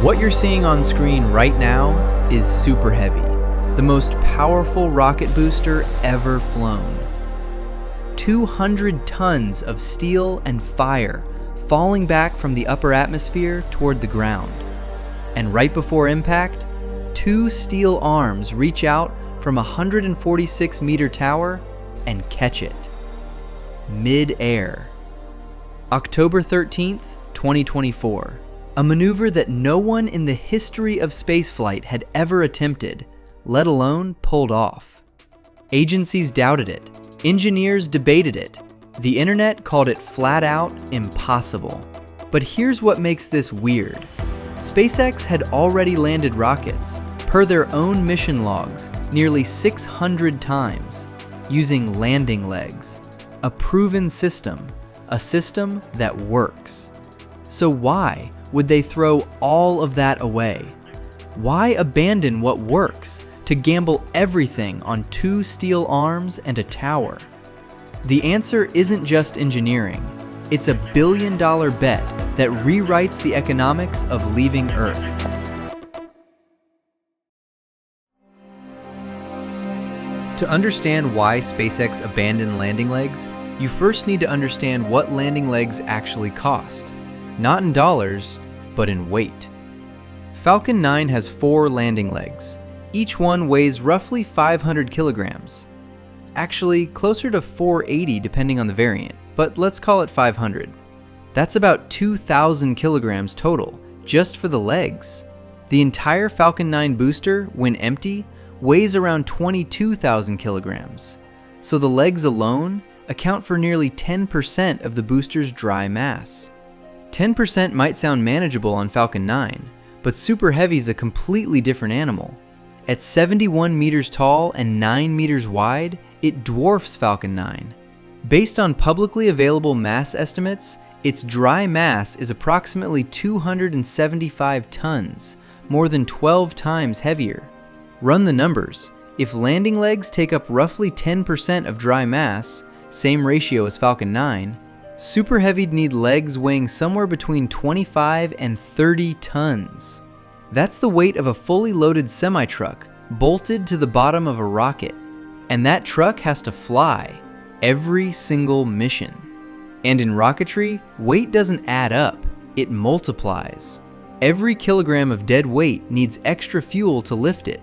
What you're seeing on screen right now is Super Heavy, the most powerful rocket booster ever flown. 200 tons of steel and fire falling back from the upper atmosphere toward the ground. And right before impact, 2 steel arms reach out from a 146-meter tower and catch it. Mid-air. October 13th, 2024. A maneuver that no one in the history of spaceflight had ever attempted, let alone pulled off. Agencies doubted it. Engineers debated it. The internet called it flat out impossible. But here's what makes this weird. SpaceX had already landed rockets, per their own mission logs, nearly 600 times, using landing legs. A proven system. A system that works. So why would they throw all of that away? Why abandon what works to gamble everything on 2 steel arms and a tower? The answer isn't just engineering. It's a billion-dollar bet that rewrites the economics of leaving Earth. To understand why SpaceX abandoned landing legs, you first need to understand what landing legs actually cost. Not in dollars, but in weight. Falcon 9 has 4 landing legs. Each one weighs roughly 500 kilograms. Actually, closer to 480 depending on the variant, but let's call it 500. That's about 2,000 kilograms total, just for the legs. The entire Falcon 9 booster, when empty, weighs around 22,000 kilograms. So the legs alone account for nearly 10% of the booster's dry mass. 10% might sound manageable on Falcon 9, but Super Heavy's a completely different animal. At 71 meters tall and 9 meters wide, it dwarfs Falcon 9. Based on publicly available mass estimates, its dry mass is approximately 275 tons, more than 12 times heavier. Run the numbers. If landing legs take up roughly 10% of dry mass, same ratio as Falcon 9, Super Heavy'd need legs weighing somewhere between 25 and 30 tons. That's the weight of a fully loaded semi-truck bolted to the bottom of a rocket. And that truck has to fly every single mission. And in rocketry, weight doesn't add up, it multiplies. Every kilogram of dead weight needs extra fuel to lift it.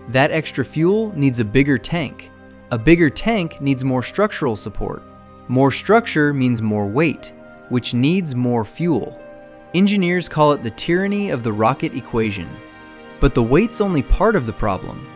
That extra fuel needs a bigger tank. A bigger tank needs more structural support. More structure means more weight, which needs more fuel. Engineers call it the tyranny of the rocket equation. But the weight's only part of the problem.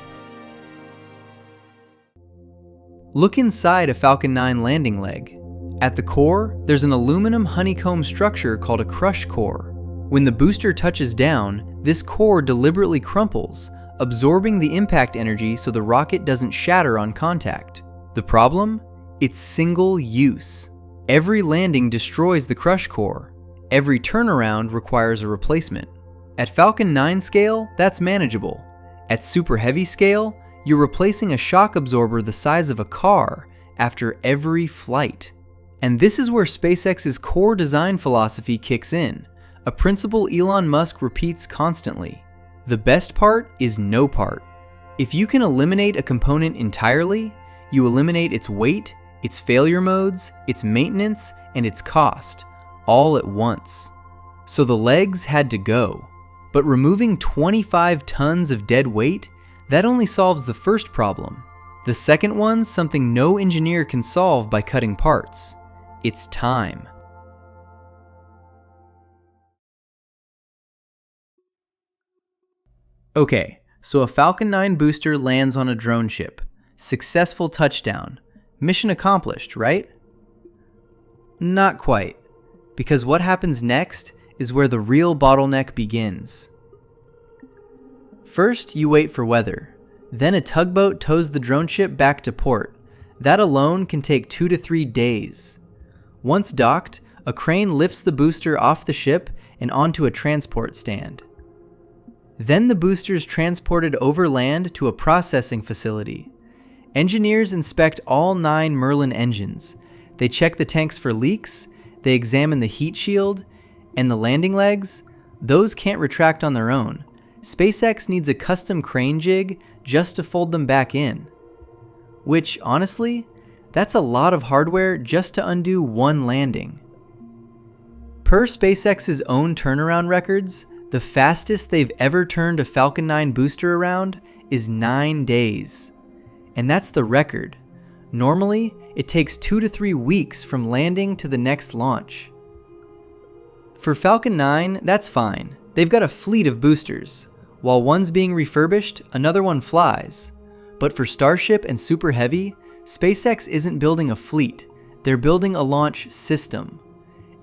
Look inside a Falcon 9 landing leg. At the core, there's an aluminum honeycomb structure called a crush core. When the booster touches down, this core deliberately crumples, absorbing the impact energy so the rocket doesn't shatter on contact. The problem? It's single use. Every landing destroys the crush core. Every turnaround requires a replacement. At Falcon 9 scale, that's manageable. At Super Heavy scale, you're replacing a shock absorber the size of a car after every flight. And this is where SpaceX's core design philosophy kicks in, a principle Elon Musk repeats constantly. The best part is no part. If you can eliminate a component entirely, you eliminate its weight, its failure modes, its maintenance, and its cost, all at once. So the legs had to go. But removing 25 tons of dead weight, that only solves the first problem. The second one's something no engineer can solve by cutting parts. It's time. Okay, so a Falcon 9 booster lands on a Droneship. Successful touchdown. Mission accomplished, right? Not quite, because what happens next is where the real bottleneck begins. First, you wait for weather. Then a tugboat tows the Droneship back to port. That alone can take 2 to 3 days. Once docked, a crane lifts the booster off the ship and onto a transport stand. Then the booster's transported over land to a processing facility. Engineers inspect all 9 Merlin engines. They check the tanks for leaks, they examine the heat shield, and the landing legs, Those can't retract on their own. SpaceX needs a custom crane jig just to fold them back in. Which, honestly, that's a lot of hardware just to undo one landing. Per SpaceX's own turnaround records, the fastest they've ever turned a Falcon 9 booster around is 9 days. And that's the record. Normally, it takes 2 to 3 weeks from landing to the next launch. For Falcon 9, that's fine. They've got a fleet of boosters. While one's being refurbished, another one flies. But for Starship and Super Heavy, SpaceX isn't building a fleet. They're building a launch system.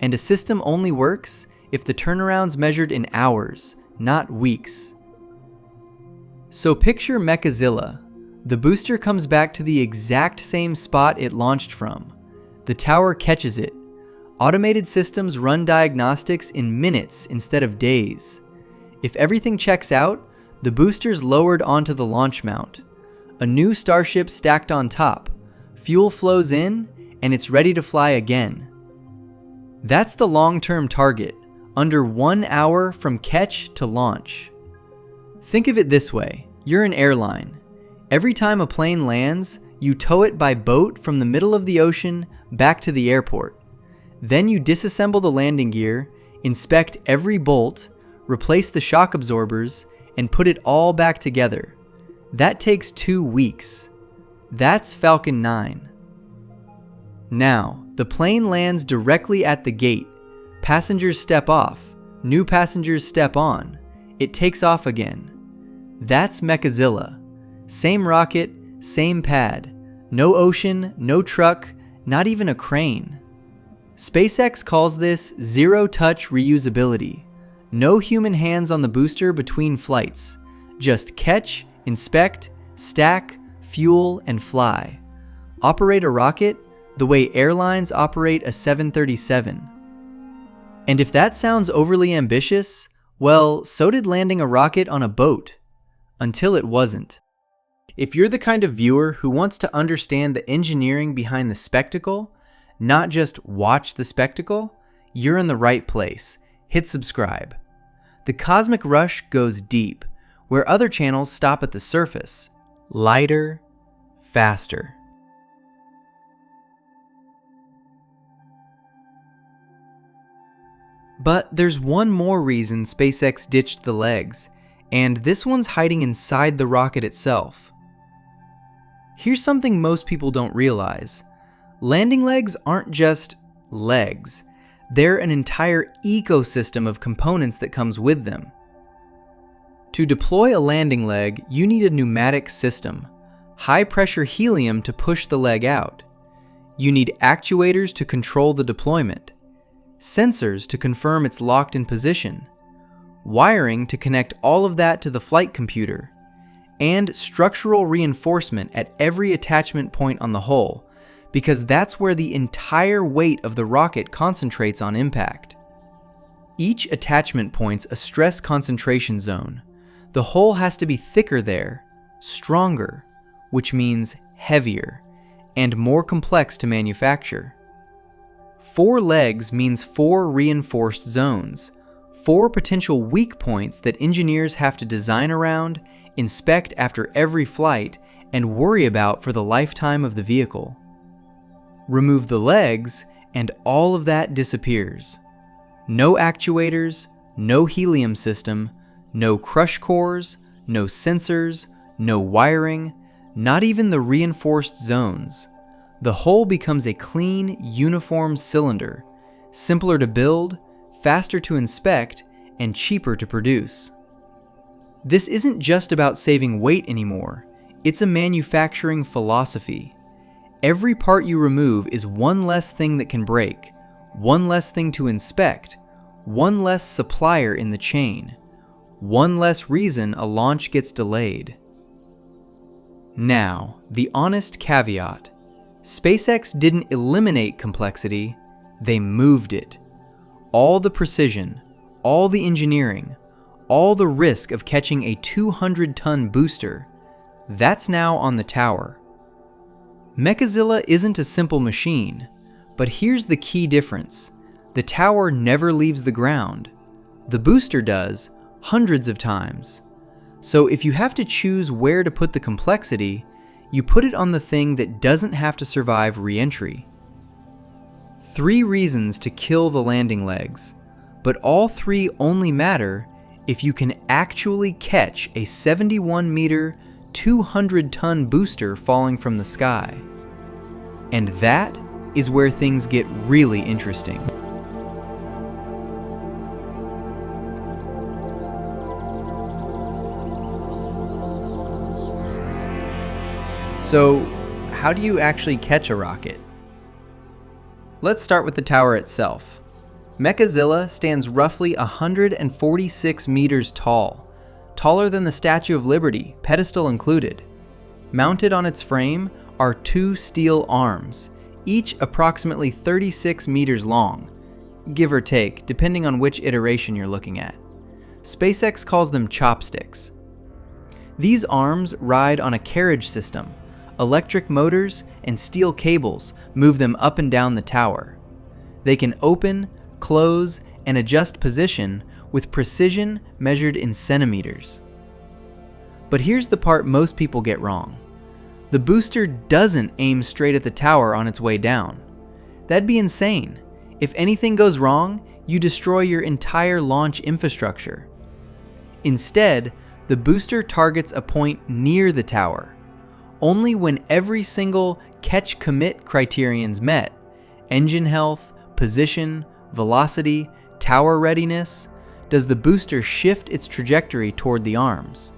And a system only works if the turnaround's measured in hours, not weeks. So picture Mechazilla. The booster comes back to the exact same spot it launched from. The tower catches it. Automated systems run diagnostics in minutes instead of days. If everything checks out, the booster's lowered onto the launch mount. A new Starship stacked on top. Fuel flows in, and it's ready to fly again. That's the long-term target, under 1 hour from catch to launch. Think of it this way, you're an airline. Every time a plane lands, you tow it by boat from the middle of the ocean back to the airport. Then you disassemble the landing gear, inspect every bolt, replace the shock absorbers, and put it all back together. That takes 2 weeks. That's Falcon 9. Now, the plane lands directly at the gate. Passengers step off. New passengers step on. It takes off again. That's Mechazilla. Same rocket, same pad. No ocean, no truck, not even a crane. SpaceX calls this zero-touch reusability. No human hands on the booster between flights. Just catch, inspect, stack, fuel, and fly. Operate a rocket the way airlines operate a 737. And if that sounds overly ambitious, well, so did landing a rocket on a boat. Until it wasn't. If you're the kind of viewer who wants to understand the engineering behind the spectacle, not just watch the spectacle, you're in the right place. Hit subscribe. The Cosmic Rush goes deep, where other channels stop at the surface. Lighter, faster. But there's one more reason SpaceX ditched the legs, and this one's hiding inside the rocket itself. Here's something most people don't realize. Landing legs aren't just legs. They're an entire ecosystem of components that comes with them. To deploy a landing leg, you need a pneumatic system, high-pressure helium to push the leg out. You need actuators to control the deployment, sensors to confirm it's locked in position, wiring to connect all of that to the flight computer, and structural reinforcement at every attachment point on the hull, because that's where the entire weight of the rocket concentrates on impact. Each attachment point's a stress concentration zone. The hull has to be thicker there, stronger, which means heavier, and more complex to manufacture. 4 legs means 4 reinforced zones, 4 potential weak points that engineers have to design around, inspect after every flight, and worry about for the lifetime of the vehicle. Remove the legs, and all of that disappears. No actuators, no helium system, no crush cores, no sensors, no wiring, not even the reinforced zones. The hull becomes a clean, uniform cylinder, simpler to build, faster to inspect, and cheaper to produce. This isn't just about saving weight anymore, it's a manufacturing philosophy. Every part you remove is one less thing that can break, one less thing to inspect, one less supplier in the chain, one less reason a launch gets delayed. Now, the honest caveat. SpaceX didn't eliminate complexity, they moved it. All the precision, all the engineering, all the risk of catching a 200-ton booster, that's now on the tower. Mechazilla isn't a simple machine, but here's the key difference. The tower never leaves the ground. The booster does hundreds of times. So if you have to choose where to put the complexity, you put it on the thing that doesn't have to survive re-entry. 3 reasons to kill the landing legs, but all 3 only matter if you can actually catch a 71-meter, 200-ton booster falling from the sky. And that is where things get really interesting. So, how do you actually catch a rocket? Let's start with the tower itself. Mechazilla stands roughly 146 meters tall, taller than the Statue of Liberty, pedestal included. Mounted on its frame are 2 steel arms, each approximately 36 meters long, give or take, depending on which iteration you're looking at. SpaceX calls them chopsticks. These arms ride on a carriage system. Electric motors and steel cables move them up and down the tower. They can open, close, and adjust position with precision measured in centimeters. But here's the part most people get wrong. The booster doesn't aim straight at the tower on its way down. That'd be insane. If anything goes wrong, you destroy your entire launch infrastructure. Instead, the booster targets a point near the tower. Only when every single catch-commit criterion's met, engine health, position, velocity, tower readiness, does the booster shift its trajectory toward the arms.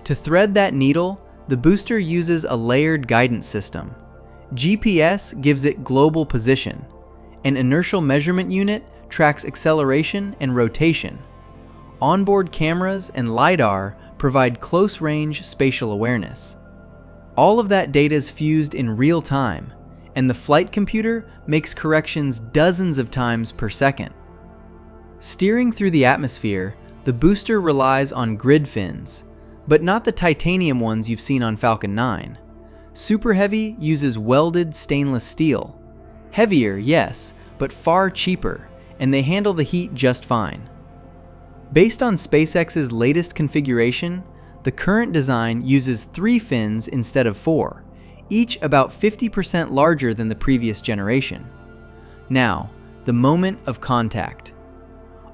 To thread that needle, the booster uses a layered guidance system. GPS gives it global position. An inertial measurement unit tracks acceleration and rotation. Onboard cameras and LiDAR provide close-range spatial awareness. All of that data is fused in real time, and the flight computer makes corrections dozens of times per second. Steering through the atmosphere, the booster relies on grid fins, but not the titanium ones you've seen on Falcon 9. Super Heavy uses welded stainless steel. Heavier, yes, but far cheaper, and they handle the heat just fine. Based on SpaceX's latest configuration, the current design uses 3 fins instead of 4, each about 50% larger than the previous generation. Now, the moment of contact.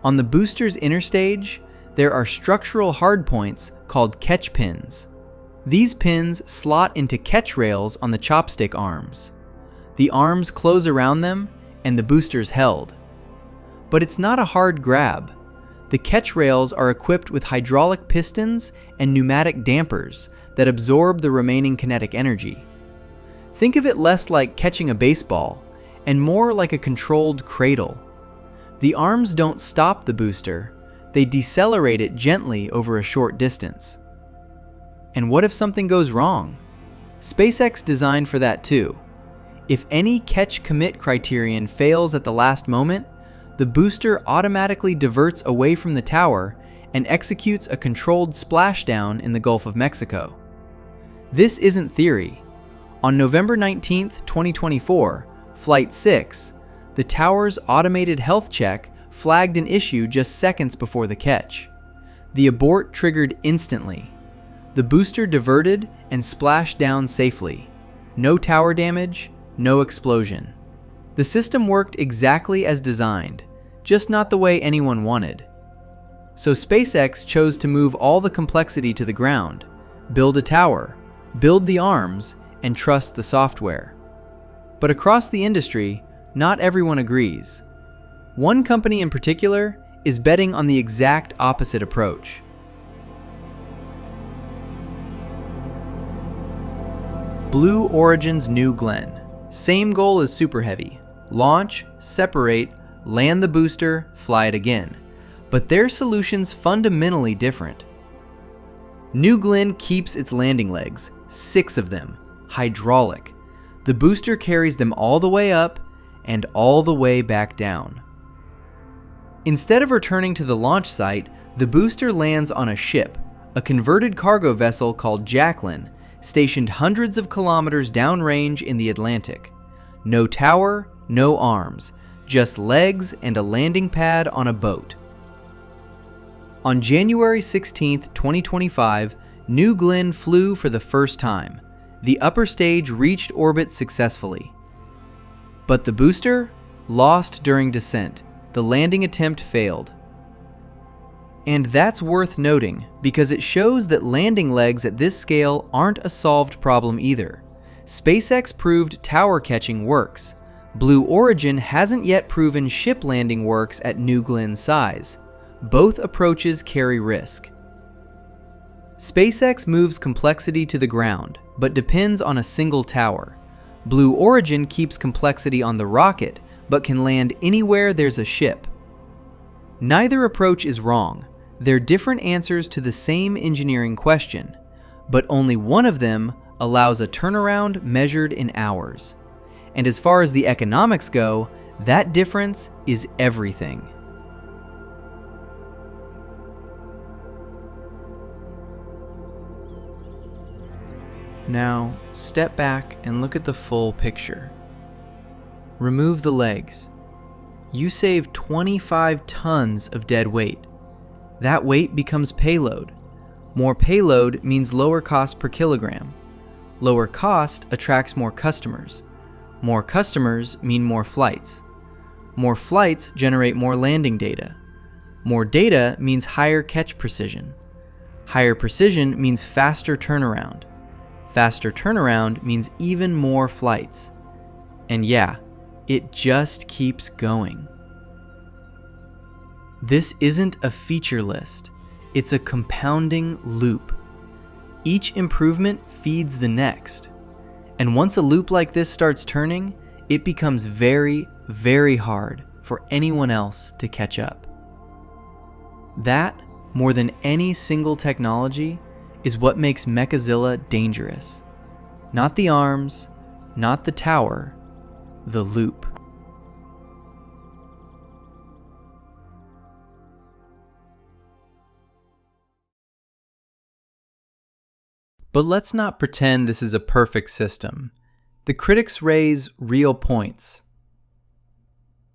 On the booster's inner stage, there are structural hardpoints called catch pins. These pins slot into catch rails on the chopstick arms. The arms close around them, and the booster's held. But it's not a hard grab. The catch rails are equipped with hydraulic pistons and pneumatic dampers that absorb the remaining kinetic energy. Think of it less like catching a baseball and more like a controlled cradle. The arms don't stop the booster, they decelerate it gently over a short distance. And what if something goes wrong? SpaceX designed for that too. If any catch-commit criterion fails at the last moment, the booster automatically diverts away from the tower and executes a controlled splashdown in the Gulf of Mexico. This isn't theory. On November 19, 2024, Flight 6, the tower's automated health check flagged an issue just seconds before the catch. The abort triggered instantly. The booster diverted and splashed down safely. No tower damage, no explosion. The system worked exactly as designed, just not the way anyone wanted. So SpaceX chose to move all the complexity to the ground, build a tower, build the arms, and trust the software. But across the industry, not everyone agrees. One company in particular is betting on the exact opposite approach. Blue Origin's New Glenn. Same goal as Super Heavy. Launch, separate, land the booster, fly it again. But their solution's fundamentally different. New Glenn keeps its landing legs, 6 of them, hydraulic. The booster carries them all the way up and all the way back down. Instead of returning to the launch site, the booster lands on a ship, a converted cargo vessel called Jacqueline, stationed hundreds of kilometers downrange in the Atlantic. No tower, no arms, just legs and a landing pad on a boat. On January 16, 2025, New Glenn flew for the first time. The upper stage reached orbit successfully. But the booster lost during descent. The landing attempt failed. And that's worth noting because it shows that landing legs at this scale aren't a solved problem either. SpaceX proved tower catching works. Blue Origin hasn't yet proven ship landing works at New Glenn's size. Both approaches carry risk. SpaceX moves complexity to the ground, but depends on a single tower. Blue Origin keeps complexity on the rocket, but can land anywhere there's a ship. Neither approach is wrong. They're different answers to the same engineering question, but only one of them allows a turnaround measured in hours. And as far as the economics go, that difference is everything. Now, step back and look at the full picture. Remove the legs. You save 25 tons of dead weight. That weight becomes payload. More payload means lower cost per kilogram. Lower cost attracts more customers. More customers mean more flights. More flights generate more landing data. More data means higher catch precision. Higher precision means faster turnaround. Faster turnaround means even more flights. And yeah, it just keeps going. This isn't a feature list, it's a compounding loop. Each improvement feeds the next. And once a loop like this starts turning, it becomes very, very hard for anyone else to catch up. That, more than any single technology, is what makes Mechazilla dangerous. Not the arms, not the tower, the loop. But let's not pretend this is a perfect system. The critics raise real points.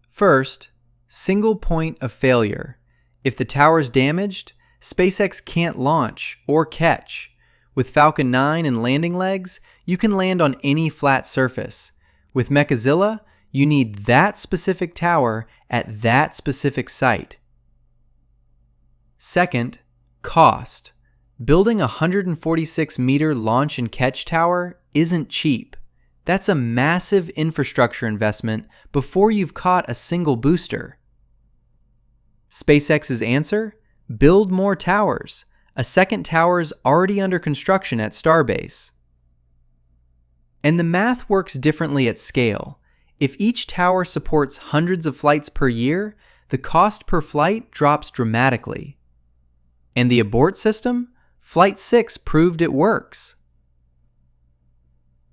First, single point of failure. If the tower's damaged, SpaceX can't launch or catch. With Falcon 9 and landing legs, you can land on any flat surface. With Mechazilla, you need that specific tower at that specific site. Second, cost. Building a 146-meter launch and catch tower isn't cheap. That's a massive infrastructure investment before you've caught a single booster. SpaceX's answer? Build more towers. A second tower's already under construction at Starbase. And the math works differently at scale. If each tower supports hundreds of flights per year, the cost per flight drops dramatically. And the abort system? Flight 6 proved it works.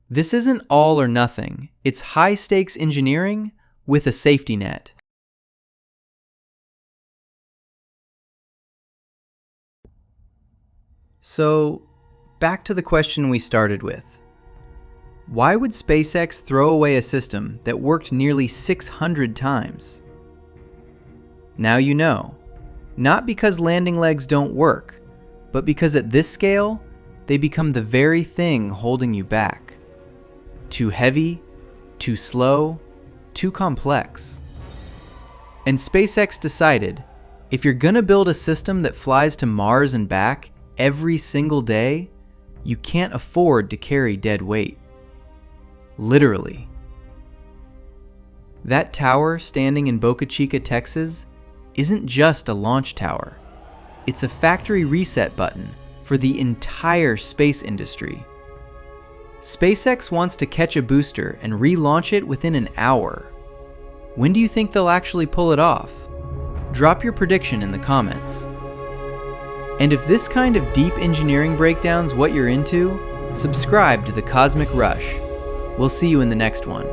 This isn't all or nothing. It's high-stakes engineering with a safety net. So, back to the question we started with. Why would SpaceX throw away a system that worked nearly 600 times? Now you know. Not because landing legs don't work, but because at this scale, they become the very thing holding you back. Too heavy, too slow, too complex. And SpaceX decided, if you're gonna build a system that flies to Mars and back every single day, you can't afford to carry dead weight. Literally. That tower standing in Boca Chica, Texas, isn't just a launch tower. It's a factory reset button for the entire space industry. SpaceX wants to catch a booster and relaunch it within an hour. When do you think they'll actually pull it off? Drop your prediction in the comments. And if this kind of deep engineering breakdown's what you're into, subscribe to The Cosmic Rush. We'll see you in the next one.